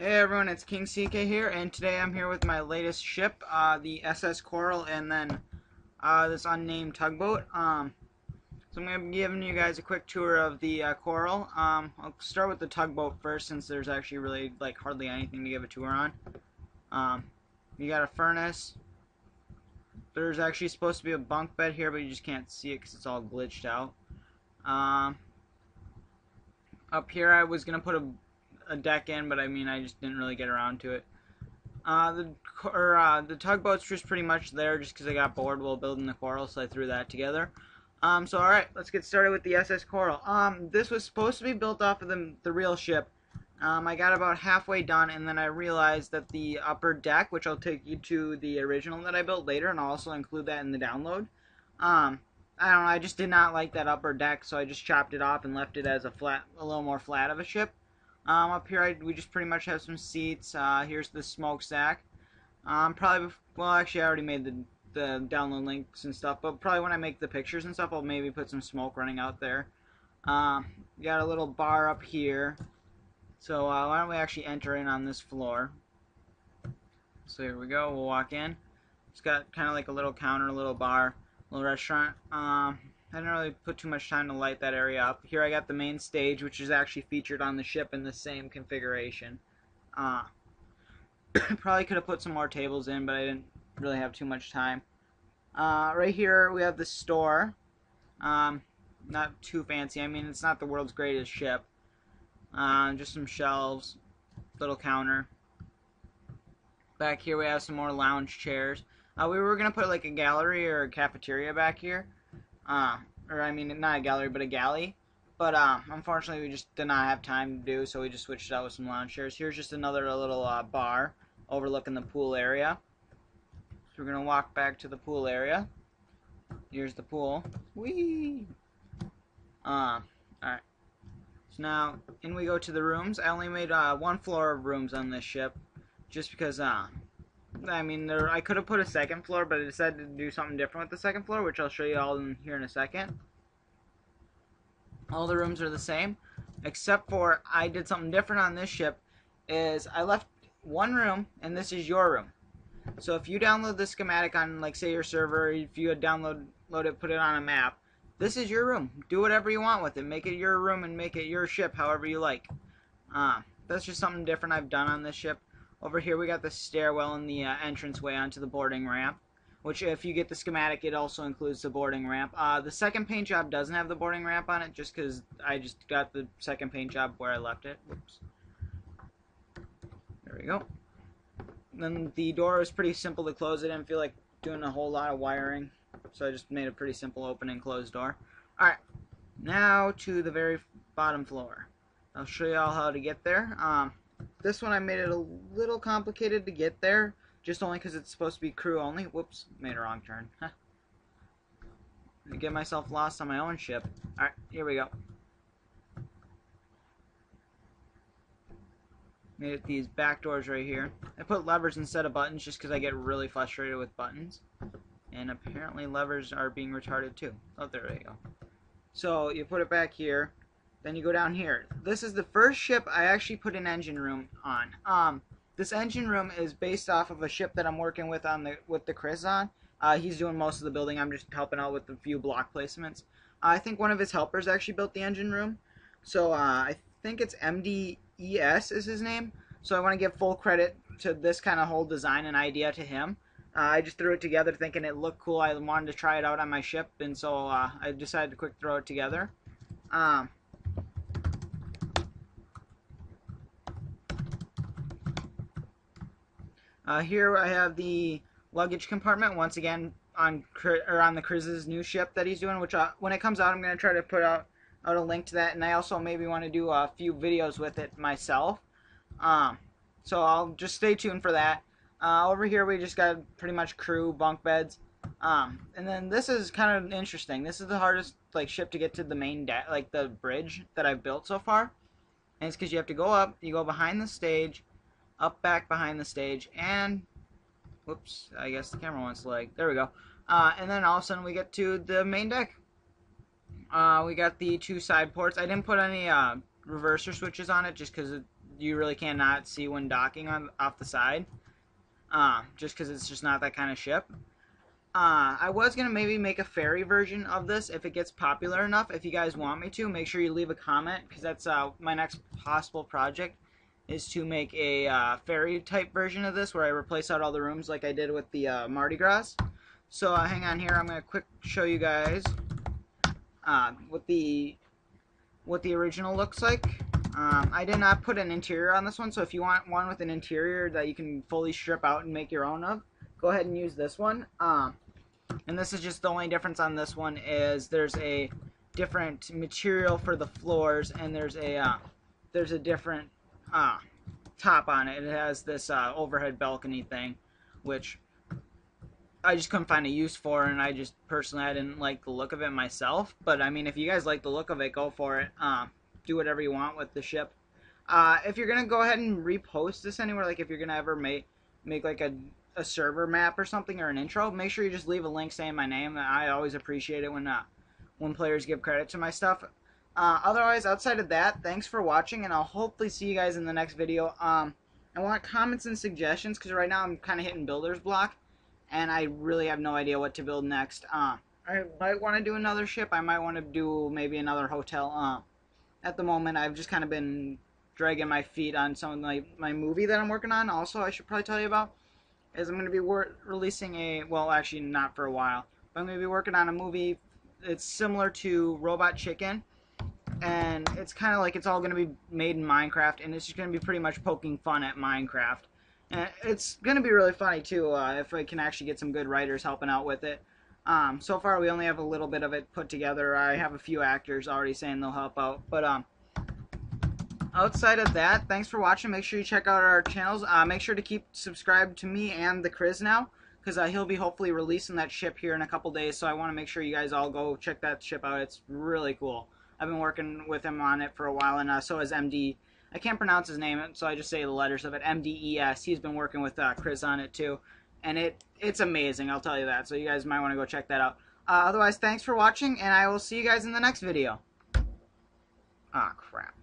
Hey everyone, it's King CK here, and today I'm here with my latest ship, the SS.Coral, and then this unnamed tugboat. So I'm going to be giving you guys a quick tour of the Coral. I'll start with the tugboat first, since there's actually really hardly anything to give a tour on. You got a furnace. There's actually supposed to be a bunk bed here, but you just can't see it because it's all glitched out. Up here I was going to put a deck in, but I mean I just didn't really get around to it. The tugboat's just pretty much there just because I got bored while building the Coral, so I threw that together. So alright, let's get started with the SS Coral. This was supposed to be built off of the real ship. I got about halfway done, and then I realized that the upper deck, which I'll take you to the original that I built later, and I'll also include that in the download. I don't know, I just did not like that upper deck, so I just chopped it off and left it as a little more flat of a ship. Up here we just pretty much have some seats. Here's the smokestack. Well, actually I already made the download links and stuff, but probably when I make the pictures and stuff I'll maybe put some smoke running out there. You got a little bar up here. So why don't we actually enter in on this floor. So here we go, we'll walk in. It's got kind of like a little counter, a little bar, a little restaurant. I didn't really put too much time to light that area up. Here I got the main stage, which is actually featured on the ship in the same configuration. Probably could have put some more tables in, but I didn't really have too much time. Right here we have the store. Not too fancy. I mean, it's not the world's greatest ship. Just some shelves, little counter. Back here we have some more lounge chairs. We were going to put like a gallery or a cafeteria back here. Or I mean, not a gallery, but a galley. But unfortunately, we just did not have time to do, so we just switched it out with some lounge chairs. Here's just another little bar overlooking the pool area. So we're gonna walk back to the pool area. Here's the pool. Whee! Alright. So now, in we go to the rooms. I only made one floor of rooms on this ship, just because I mean, I could have put a second floor, but I decided to do something different with the second floor, which I'll show you all here in a second. All the rooms are the same, except for I did something different on this ship, is I left one room, and this is your room. So if you download the schematic on, like, say, your server, if you download it, put it on a map, this is your room. Do whatever you want with it. Make it your room and make it your ship however you like. That's just something different I've done on this ship. Over here we got the stairwell and the entranceway onto the boarding ramp, which if you get the schematic it also includes the boarding ramp. The second paint job doesn't have the boarding ramp on it just because I just got the second paint job where I left it. Whoops. There we go. Then the door is pretty simple to close. I didn't feel like doing a whole lot of wiring, so I just made a pretty simple open and close door. Alright, now to the very bottom floor. I'll show you all how to get there. This one I made it a little complicated to get there, just only because it's supposed to be crew only. Whoops, made a wrong turn. I get myself lost on my own ship. Alright, here we go. Made it these back doors right here. I put levers instead of buttons just because I get really frustrated with buttons. And apparently levers are being retarded too. Oh, there we go. So you put it back here. Then you go down here. This is the first ship I actually put an engine room on. This engine room is based off of a ship that I'm working with the Chris on. He's doing most of the building. I'm just helping out with a few block placements. I think one of his helpers actually built the engine room. So I think it's MDES is his name. So I want to give full credit to this kind of whole design and idea to him. I just threw it together thinking it looked cool. I wanted to try it out on my ship, and so I decided to quick throw it together. Here I have the luggage compartment once again on the Chris's new ship that he's doing, which when it comes out I'm going to try to put out a link to that, and I also maybe want to do a few videos with it myself. So I'll just stay tuned for that. Over here we just got pretty much crew bunk beds. And then this is kind of interesting. This is the hardest ship to get to the main deck, the bridge that I've built so far. And it's because you have to go up, you go behind the stage, up back behind the stage, and whoops, I guess the camera wants to lag. There we go. And then all of a sudden we get to the main deck. We got the two side ports. I didn't put any reverser switches on it just because you really cannot see when docking off the side, just because it's just not that kind of ship. I was going to maybe make a ferry version of this if it gets popular enough. If you guys want me to, make sure you leave a comment, because that's my next possible project, is to make a ferry type version of this where I replace out all the rooms like I did with the Mardi Gras. So hang on here, I'm going to quick show you guys what the original looks like. I did not put an interior on this one, so if you want one with an interior that you can fully strip out and make your own of, go ahead and use this one. And this is just the only difference on this one is there's a different material for the floors, and there's a different top on it. It has this overhead balcony thing, which I just couldn't find a use for, and I didn't like the look of it myself. But I mean, if you guys like the look of it, go for it. Do whatever you want with the ship. If you're gonna go ahead and repost this anywhere, like if you're gonna ever make like a server map or something, or an intro, make sure you just leave a link saying my name. I always appreciate it when players give credit to my stuff. Otherwise, outside of that, thanks for watching, and I'll hopefully see you guys in the next video. I want comments and suggestions, because right now I'm kind of hitting builder's block, and I really have no idea what to build next. I might want to do another ship. I might want to do maybe another hotel. At the moment, I've just kind of been dragging my feet on some of my movie that I'm working on. Also, I should probably tell you about is I'm going to be releasing well, actually not for a while, but I'm going to be working on a movie. It's similar to Robot Chicken, and it's kind of like it's all going to be made in Minecraft, and it's just going to be pretty much poking fun at Minecraft. And it's going to be really funny too, if I can actually get some good writers helping out with it. So far we only have a little bit of it put together. I have a few actors already saying they'll help out, but outside of that, thanks for watching. Make sure you check out our channels. Make sure to keep subscribed to me and the Kriz now, because he'll be hopefully releasing that ship here in a couple days, so I want to make sure you guys all go check that ship out. It's really cool. I've been working with him on it for a while, and so has MD. I can't pronounce his name, so I just say the letters of it. MDES. He's been working with Kriz on it too, and it's amazing, I'll tell you that. So you guys might want to go check that out. Otherwise, thanks for watching, and I will see you guys in the next video. Ah, crap.